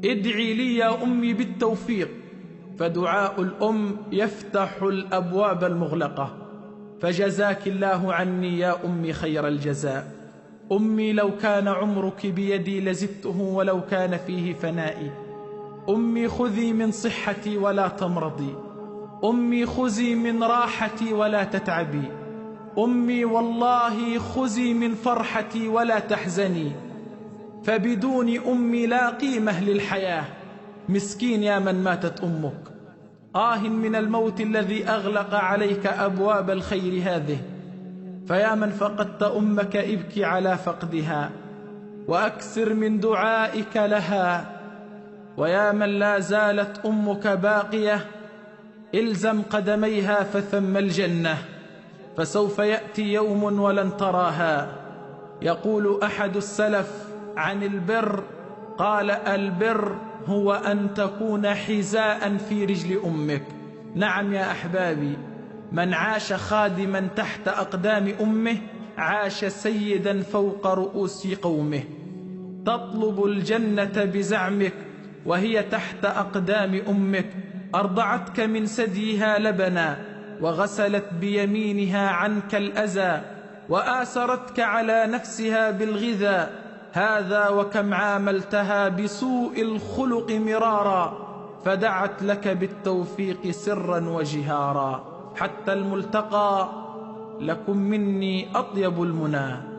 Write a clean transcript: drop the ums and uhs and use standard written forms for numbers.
ادعي لي يا أمي بالتوفيق، فدعاء الأم يفتح الأبواب المغلقة. فجزاك الله عني يا أمي خير الجزاء. أمي لو كان عمرك بيدي لزدته ولو كان فيه فنائي. أمي خذي من صحتي ولا تمرضي، أمي خذي من راحتي ولا تتعبي، أمي والله خذي من فرحتي ولا تحزني، فبدون أمي لا قيمة للحياة. مسكين يا من ماتت أمك، من الموت الذي أغلق عليك أبواب الخير هذه. فيا من فقدت أمك ابكي على فقدها وأكثر من دعائك لها، ويا من لا زالت أمك باقية إلزم قدميها فثم الجنة، فسوف يأتي يوم ولن تراها. يقول أحد السلف عن البر، قال: البر هو أن تكون حذاء في رجل أمك. نعم يا أحبابي، من عاش خادما تحت أقدام أمه عاش سيدا فوق رؤوس قومه. تطلب الجنة بزعمك وهي تحت أقدام أمك، أرضعتك من ثديها لبنا، وغسلت بيمينها عنك الأذى، وآثرتك على نفسها بالغذاء. هذا وكم عاملتها بسوء الخلق مرارا، فدعت لك بالتوفيق سرا وجهارا. حتى الملتقى، لكم مني أطيب المنى.